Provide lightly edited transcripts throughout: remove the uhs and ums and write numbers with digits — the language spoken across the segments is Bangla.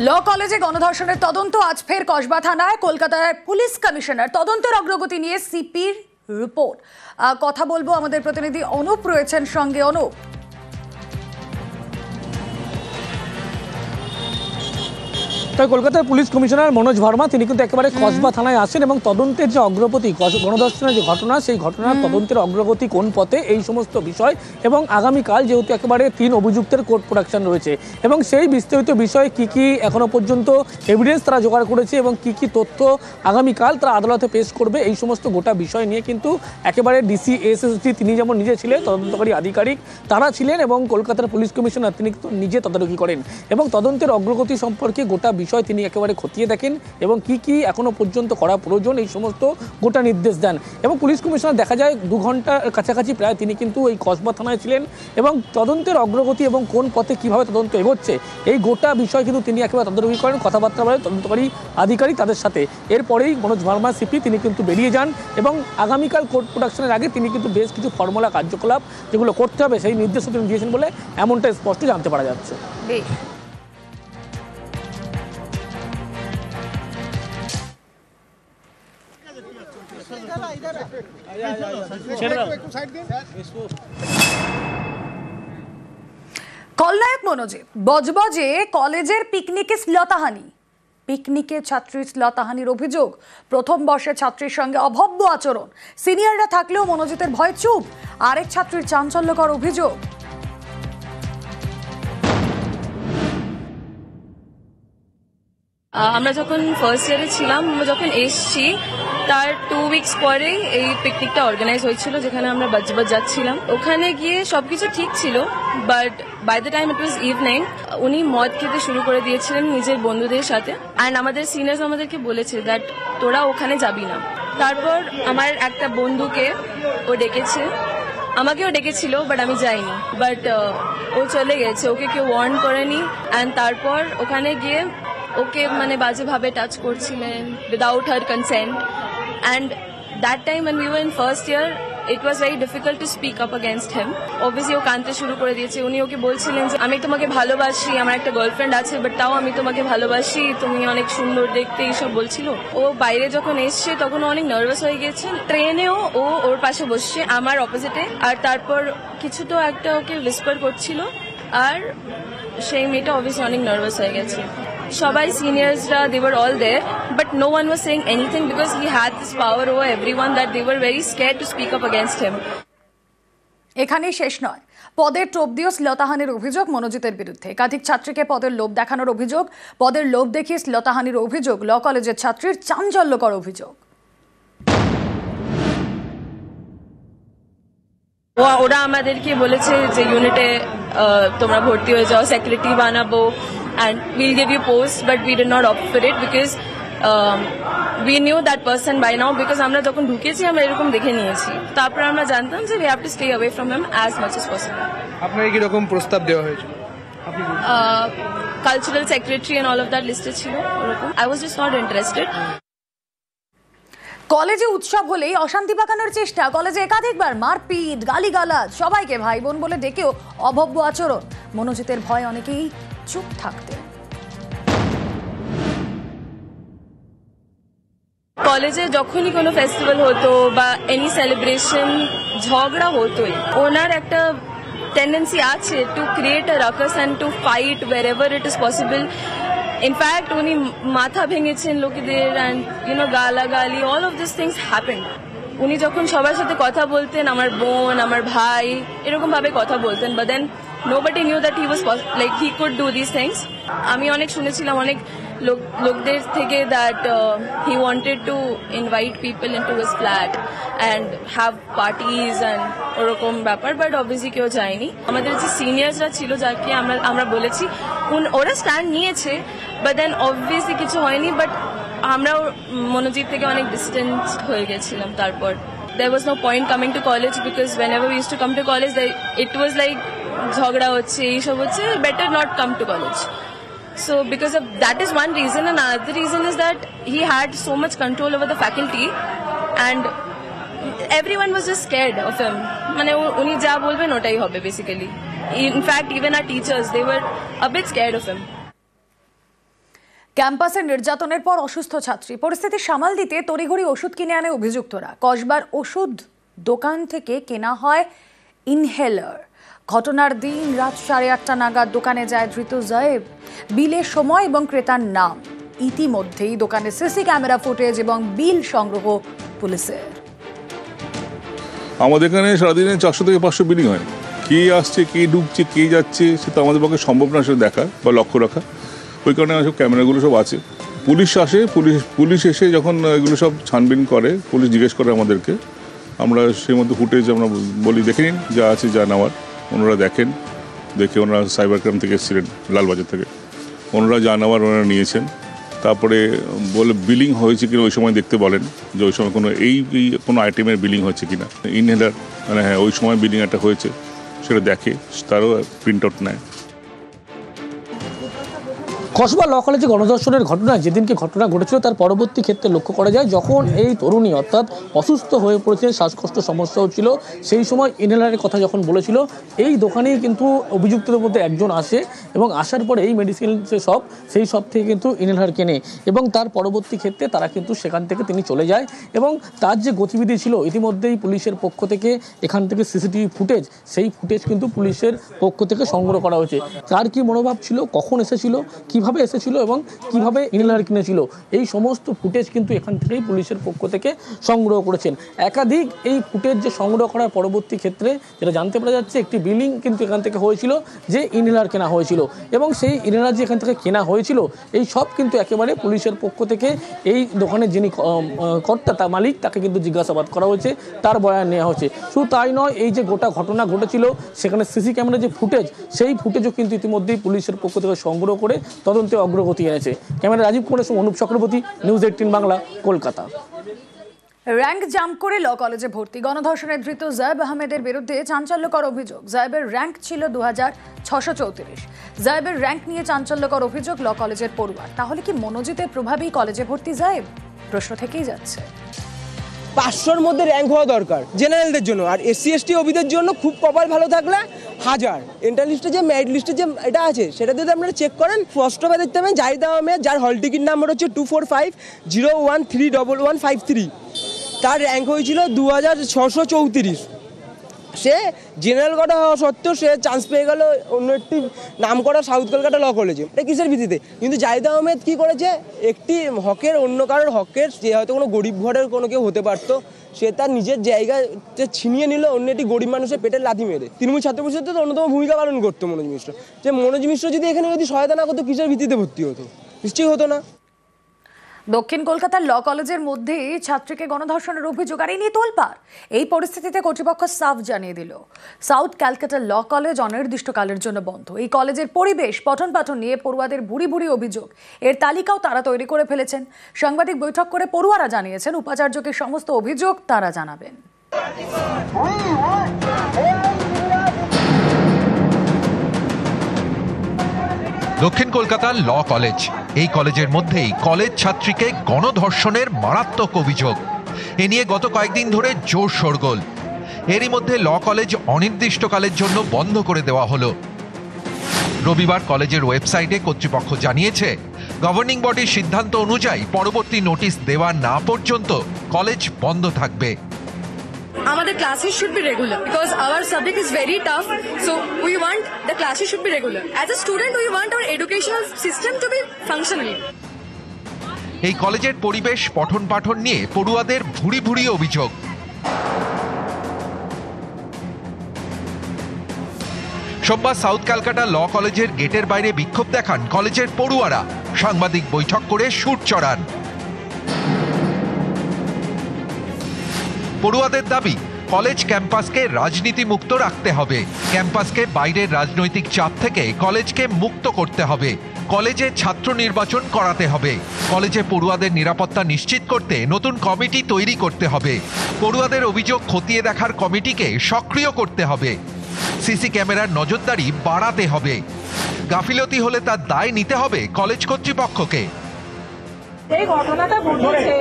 ল কলেজে গণধর্ষণের তদন্ত আজ ফের কসবা থানায়। কলকাতার পুলিশ কমিশনার তদন্তের অগ্রগতি নিয়ে সিপির রিপোর্ট। কথা বলবো, আমাদের প্রতিনিধি অনুপ রয়েছেন সঙ্গে। অনুপ, কলকাতার পুলিশ কমিশনার মনোজ ভার্মা তিনি কিন্তু একেবারে কসবা থানায় আসেন এবং তদন্তের যে অগ্রগতি, গণধর্ষণের যে ঘটনা, সেই ঘটনার তদন্তের অগ্রগতি কোন পথে, এই সমস্ত বিষয় এবং আগামীকাল যেহেতু একেবারে 3 অভিযুক্তের কোর্ট প্রোডাকশন রয়েছে এবং সেই বিস্তারিত বিষয়ে কি এখনো পর্যন্ত এভিডেন্স তারা জোগাড় করেছে এবং কি তথ্য আগামীকাল তারা আদালতে পেশ করবে, এই সমস্ত গোটা বিষয় নিয়ে কিন্তু একেবারে ডিসি এসএসডি তিনি যেমন নিজে ছিলেন, তদন্তকারী আধিকারিক তারা ছিলেন এবং কলকাতার পুলিশ কমিশনার তিনি কিন্তু নিজে তদারকি করেন এবং তদন্তের অগ্রগতি সম্পর্কে গোটা বিষয় তিনি একেবারে খতিয়ে দেখেন এবং কি এখনো পর্যন্ত করা প্রয়োজন এই সমস্ত গোটা নির্দেশ দেন। এবং পুলিশ কমিশনার দেখা যায় 2 ঘন্টার কাছাকাছি প্রায় তিনি কিন্তু এই কসবা থানায় ছিলেন এবং তদন্তের অগ্রগতি এবং কোন পথে কিভাবে তদন্ত এগোচ্ছে এই গোটা বিষয় কিন্তু তিনি একেবারে তদারকি করেন, কথাবার্তা বলেন তদন্তকারী আধিকারিক তাদের সাথে। এরপরেই মনোজ ভার্মা সিপি তিনি কিন্তু বেরিয়ে যান এবং আগামীকাল কোর্ট প্রোডাকশনের আগে তিনি কিন্তু বেশ কিছু ফর্মুলা কার্যকলাপ যেগুলো করতে হবে সেই নির্দেশও তিনি দিয়েছেন বলে এমনটা স্পষ্ট জানতে পারা যাচ্ছে। কলনায়ক মনোজিৎ বজবজে কলেজের পিকনিকে শ্লীলতাহানি। পিকনিকে ছাত্রীর শ্লীলতাহানির অভিযোগ। প্রথম বর্ষের ছাত্রীর সঙ্গে অভব্য আচরণ। সিনিয়ররা থাকলেও মনোজিতের ভয় চুপ। আরেক ছাত্রীর চাঞ্চল্যকর অভিযোগ। আমরা যখন ফার্স্ট ইয়ারে ছিলাম, আমরা যখন এসছি তার 2 উইকস পরেই এই পিকনিকটা অর্গানাইজ হয়েছিল যেখানে আমরা বজবজ যাচ্ছিলাম। ওখানে গিয়ে সবকিছু ঠিক ছিল, but by the time it was evening উনি মদ খেতে শুরু করে দিয়েছিলেন নিজের বন্ধুদের সাথে। অ্যান্ড আমাদের সিনিয়র্স আমাদেরকে বলেছে দ্যাট তোরা ওখানে যাবি না। তারপর আমার একটা বন্ধুকে ও ডেকেছে, আমাকেও ডেকেছিল, বাট আমি যাইনি। বাট ও চলে গেছে, ওকে কেউ ওয়ার্ন করেনি। অ্যান্ড তারপর ওখানে গিয়ে ওকে মানে বাজেভাবে টাচ করছিলেন without her consent. And that time when we were in first year it was very difficult to speak up against him. Obviously ও কাঁদতে শুরু করে দিয়েছে। উনি ওকে বলছিলেন যে আমি তোমাকে ভালোবাসি, আমার একটা গার্লফ্রেন্ড আছে, বাট তাও আমি তোমাকে ভালোবাসি, তুমি অনেক সুন্দর দেখতে, এইসব বলছিল। ও বাইরে যখন এসছে তখন অনেক নার্ভাস হয়ে গেছে। ট্রেনেও ও ওর পাশে বসছে আমার অপোজিটে, আর তারপর কিছু তো একটা ওকে উইসপার করছিল, আর সেই মেয়েটা অবভিয়াসলি অনেক নার্ভাস হয়ে গেছে। সবাই সিনিয়র্সরা they were all there, but no one was saying anything because he had this power over everyone that they were very scared to speak up against him. এখানেই শেষ নয়। পদের টোপ দিয়েও শ্লীলতাহানির অভিযোগ মনোজিতের বিরুদ্ধে। একাধিক ছাত্রীকে পদের লোভ দেখানোর অভিযোগ। পদের লোভ দেখিয়ে শ্লীলতাহানির অভিযোগ। ল কলেজের ছাত্রীর চাঞ্চল্যকর অভিযোগ। ওরা আমাদেরকে বলেছে যে ইউনিটে তোমরা ভর্তি হয়ে যাও, সেক্রেটারি বানাবো, and we'll give you posts, but we did not opt for it because we knew that person by now, because আমরা যখন ঢুকেছি আমরা এরকম দেখে নিয়েছি। তারপর আমরা জানতাম যে we have to stay away from him as much as possible. আপনাকে কি রকম প্রস্তাব দেওয়া হয়েছিল? Cultural secretary and all of that listed ছিল ওরকম। I was just not interested. কলেজে উৎসব হলেই অশান্তি পাকানোর চেষ্টা। কলেজে একাধিকবার মারপিট, গালিগালাজ, সবাইকে ভাই বোন বলে ডেকেও অভব্য আচরণ। মনোজিতের ভয় অনেকেই চুপ থাকতে। কলেজে যখনই কোনো ফেস্টিভ্যাল হতো বা এনি সেলিব্রেশন, ঝগড়া হতোই। ওনার একটা টেন্ডেন্সি আছে to create a ruckus and to fight wherever it is possible. In fact উনি মাথা ভেঙেছেন লোকেদের, অ্যান্ড গালাগালি, all of this things happened. উনি যখন সবার সাথে কথা বলতেন, আমার বোন, আমার ভাই, এরকম ভাবে কথা বলতেন, but then nobody knew that he was like he could do these things. আমি অনেক শুনেছিলাম অনেক লোকদের থেকে that he wanted to invite people into his flat and have parties and ওরকম ব্যাপার, বাট অবভিয়াসলি কেউ যায়নি। আমাদের যে সিনিয়র্সরা ছিল যাকে আমরা বলেছি, ওরা স্ট্যান্ড নিয়েছে, বাট দেন অবভিয়াসলি কিছু হয়নি। বাট আমরা মনোজিৎ থেকে অনেক ডিস্টেন্স হয়ে গেছিলাম। তারপর there was no point coming to college because whenever we used to come to college it was like ঝগড়া হচ্ছে, এইসব হচ্ছে, better not come to college. So because of that is one reason, and another reason is that he had so much control over the faculty and everyone was just scared of him. মানে উনি যা বলবেন ওটাই হবে basically. In fact, even our teachers, they were a bit scared of him. ক্যাম্পাসে নির্যাতনের পর অসুস্থ ছাত্রী, পরিস্থিতি সামাল দিতে তড়িঘড়ি ওষুধ কিনে আনে অভিযুক্তরা। কসবার ওষুধ দোকান থেকে কেনা হয় ইনহেলার। ঘটনার দিন রাত 8:30 নাগাদ দোকানে যায় ধৃত জয়েব। বিলের সময় এবং ক্রেতার নাম। ইতিমধ্যেই দোকানে সিসি ক্যামেরা ফুটেজ এবং বিল সংগ্রহ পুলিশের। আমাদের এখানে সারাদিনে 400 থেকে 500 বিলিং হয়। কে আসছে, কে ঢুকছে, কে যাচ্ছে, সেটা আমাদের পক্ষে সম্ভব না সেটা দেখা বা লক্ষ্য রাখা। ওই কারণে সব ক্যামেরাগুলো সব আছে। পুলিশ আসে, পুলিশ এসে যখন এগুলো সব ছানবিন করে, পুলিশ জিজ্ঞেস করে আমাদেরকে, আমরা সেই মধ্যে ফুটেজ আমরা বলি দেখে নিন, যা আছে যা নেওয়ার। ওনারা দেখেন, দেখে ওনারা সাইবার ক্রাইম থেকে এসেছিলেন, লালবাজার থেকে। ওনারা যা নেওয়ার ওনারা নিয়েছেন। তারপরে বলে বিলিং হয়েছে কিনা ওই সময় দেখতে বলেন, যে ওই সময় কোনো আইটেমের বিলিং হয়েছে কিনা। ইনহেলার মানে হ্যাঁ, ওই সময় বিলিং একটা হয়েছে সেটা দেখে, তারও প্রিন্ট আউট নেয়। কসবা ল কলেজে গণধর্ষণের ঘটনায় যেদিনকে ঘটনা ঘটেছিল তার পরবর্তী ক্ষেত্রে লক্ষ্য করা যায়, যখন এই তরুণী অর্থাৎ অসুস্থ হয়ে পড়েছে, শ্বাসকষ্ট সমস্যা হচ্ছিল, সেই সময় ইনহেলারের কথা যখন বলেছিল, এই দোকানেই কিন্তু অভিযুক্তদের মধ্যে একজন আসে এবং আসার পরে এই মেডিসিন সেই সব থেকে কিন্তু ইনহেলার কেনে এবং তার পরবর্তী ক্ষেত্রে তারা কিন্তু সেখান থেকে তিনি চলে যায় এবং তার যে গতিবিধি ছিল ইতিমধ্যেই পুলিশের পক্ষ থেকে এখান থেকে সিসিটিভি ফুটেজ, সেই ফুটেজ কিন্তু পুলিশের পক্ষ থেকে সংগ্রহ করা হয়েছে। তার কি মনোভাব ছিল, কখন এসেছিল, কিভাবে এসেছিল এবং কিভাবে ইনহেলার কিনেছিল, এই সমস্ত ফুটেজ কিন্তু এখান থেকেই পুলিশের পক্ষ থেকে সংগ্রহ করেছেন। একাধিক এই ফুটেজ যে সংগ্রহ করার পরবর্তী ক্ষেত্রে যেটা জানতে পারা যাচ্ছে, একটি বিলিং কিন্তু এখান থেকে হয়েছিল যে ইনহেলার কেনা হয়েছিল এবং সেই ইনহেলার যে এখান থেকে কেনা হয়েছিল এই সব কিন্তু একেবারে পুলিশের পক্ষ থেকে এই দোকানের যিনি কর্তা, তার মালিক, তাকে কিন্তু জিজ্ঞাসাবাদ করা হয়েছে, তার বয়ান নেওয়া হয়েছে। শুধু তাই নয়, এই যে গোটা ঘটনা ঘটেছিল সেখানে সিসি ক্যামেরার যে ফুটেজ, সেই ফুটেজও কিন্তু ইতিমধ্যেই পুলিশের পক্ষ থেকে সংগ্রহ করে তদন্তে অগ্রগতি এনেছে। ক্যামেরা রাজীব কুমারের সঙ্গে Anup Chakraborty, news 18 Bangla, Kolkata. Rank jump করে ল কলেজে ভর্তি, গণধর্ষণে ধৃত জয়েব আহমেদের বিরুদ্ধে চাঞ্চল্যকর অভিযোগ। জয়েবের র্যাঙ্ক ছিল 2634। জয়েবের র্যাঙ্ক নিয়ে চাঞ্চল্যকর অভিযোগ ল কলেজের পড়ুয়ার। তাহলে কি মনোজিতের প্রভাবেই কলেজে ভর্তি জয়েব? প্রশ্ন থেকেই যাচ্ছে। 500-র মধ্যে র্যাঙ্ক হওয়া দরকার জেনারেলদের জন্য, আর SC ST ওবিদের জন্য খুব কপাল ভালো থাকলে 1000। এন্ট্রান্স লিস্টে যে মেরিট লিস্টে যে এটা আছে সেটা যদি আপনারা চেক করেন, ফার্স্ট হবে দেখতে পাবেন জাহিদ আহমেদ, যার হল টিকিট নাম্বার হচ্ছে 2450131153। তার র্যাঙ্ক হয়েছিল 2634। সে জেনারেল কটা হওয়া সত্ত্বেও সে চান্স পেয়ে গেল অন্য একটি নাম করা সাউথ কলকাতা ল কলেজে। এটা কিসের ভিত্তিতে? কিন্তু জাহিদ আহমেদ কী করেছে, একটি হকের, অন্য কারোর হকের, যে হয়তো কোনো গরিব ঘরের কোনো কেউ হতে পারতো, সে তার নিজের জায়গাতে ছিনিয়ে নিল অন্য একটি গরিব মানুষের পেটের লাথি মেরে। তৃণমূল ছাত্র পরিষদে তো অন্যতম ভূমিকা পালন করতো মনোজ মিশ্র। যে মনোজ মিশ্র যদি এখানে যদি সহায়তা না করতো, কিসের ভিত্তিতে ভর্তি হতো? নিশ্চয়ই হতো না। দক্ষিণ কলকাতার ল কলেজের মধ্যে ছাত্রীকে গণধর্ষণের অভিযোগ, আর এই নিয়ে তোলপাড়। এই পরিস্থিতিতে কর্তৃপক্ষ সাফ জানিয়ে দিল, সাউথ ক্যালকাটার ল কলেজ অনির্দিষ্টকালের জন্য বন্ধ। এই কলেজের পরিবেশ, পঠন পাঠন নিয়ে পড়ুয়াদের ভুরি ভুরি অভিযোগ, এর তালিকাও তারা তৈরি করে ফেলেছেন। সাংবাদিক বৈঠক করে পড়ুয়ারা জানিয়েছেন, উপাচার্যকে সমস্ত অভিযোগ তারা জানাবেন। দক্ষিণ কলকাতার ল কলেজ, এই কলেজের মধ্যেই কলেজ ছাত্রীকে গণধর্ষণের মারাত্মক অভিযোগ। এ নিয়ে গত কয়েকদিন ধরে জোর শোরগোল। এরই মধ্যে ল কলেজ অনির্দিষ্টকালের জন্য বন্ধ করে দেওয়া হলো। রবিবার কলেজের ওয়েবসাইটে কর্তৃপক্ষ জানিয়েছে, গভর্নিং বডির সিদ্ধান্ত অনুযায়ী পরবর্তী নোটিশ দেওয়া না পর্যন্ত কলেজ বন্ধ থাকবে। Our classes should be regular because our subject is very tough. So we want the classes should be regular. As a student, we want our educational system to be functional. এই কলেজের পরিবেশ, পঠন পাঠন নিয়ে পড়ুয়াদের ভুরি ভুরি অভিযোগ। সোমবার সাউথ ক্যালকাটা ল কলেজের গেটের বাইরে বিক্ষোভ দেখান কলেজের পড়ুয়ারা। সাংবাদিক বৈঠক করে সুর চড়ান। পড়ুয়াদের দাবি, কলেজ ক্যাম্পাসকে রাজনীতি মুক্ত রাখতে হবে। ক্যাম্পাসকে বাইরের রাজনৈতিক চাপ থেকে কলেজকে মুক্ত করতে হবে। কলেজে ছাত্র নির্বাচন করাতে হবে। কলেজে পড়ুয়াদের নিরাপত্তা নিশ্চিত করতে নতুন কমিটি তৈরি করতে হবে। পড়ুয়াদের অভিযোগ খতিয়ে দেখার কমিটিকে সক্রিয় করতে হবে। সিসি ক্যামেরার নজরদারি বাড়াতে হবে। গাফিলতি হলে তার দায় নিতে হবে কলেজ কর্তৃপক্ষকে। সেই ঘটনাটা ঘটেছে,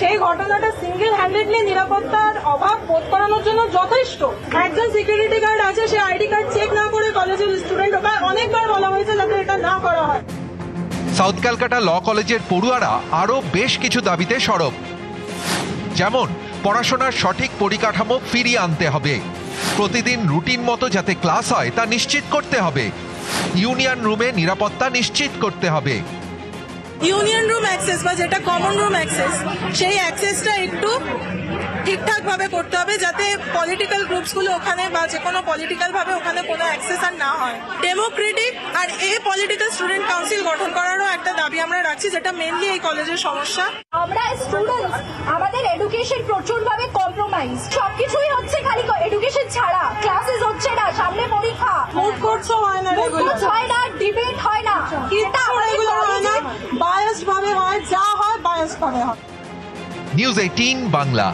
সেই ঘটনাটা সিঙ্গেল হ্যান্ডেডলি নিরাপত্তার অভাব বোধ করানোর জন্য যথেষ্ট। একজন সিকিউরিটি গার্ড আছে, সে আইডি কার্ড চেক না করে কলেজের স্টুডেন্ট, অনেকবার বলা হয়েছে যাতে এটা না করা হয়। সাউথ ক্যালকাটা ল কলেজের পড়ুয়ারা আরও বেশ কিছু দাবিতে সরব, যেমন পড়াশোনার সঠিক পরিকাঠামো ফিরিয়ে আনতে হবে, প্রতিদিন রুটিন মতো যাতে ক্লাস হয় তা নিশ্চিত করতে হবে, ইউনিয়ন রুমে নিরাপত্তা নিশ্চিত করতে হবে। ইউনিয়ন রুম অ্যাক্সেস বা যেটা কমন রুম অ্যাক্সেস, সেই অ্যাক্সেসটা একটু ঠিকঠাক ভাবে করতে হবে যাতে পলিটিক্যাল গ্রুপসগুলো ওখানে বা যে কোনো পলিটিক্যাল ভাবে ওখানে কোনো অ্যাক্সেস আর না হয়। ডেমোক্রেটিক আর পলিটিক্যাল স্টুডেন্ট কাউন্সিল গঠন করারও একটা দাবি আমরা রাখছি, যেটা মেইনলি এই কলেজের সমস্যা। আমরা স্টুডেন্টস, আমাদের এডুকেশন প্রচুর ভাবে কম্প্রোমাইজ, সবকিছুই হচ্ছে খালি এডুকেশন ছাড়া, ক্লাসেস হচ্ছে না, সামনে পরীক্ষা, মুড কোর্টসও হয় না, ডিবেট হয় না, এগুলো হয় না, বায়াসড ভাবে হয়, যা হয় বায়াসড ভাবে হয়। নিউজ 18 বাংলা।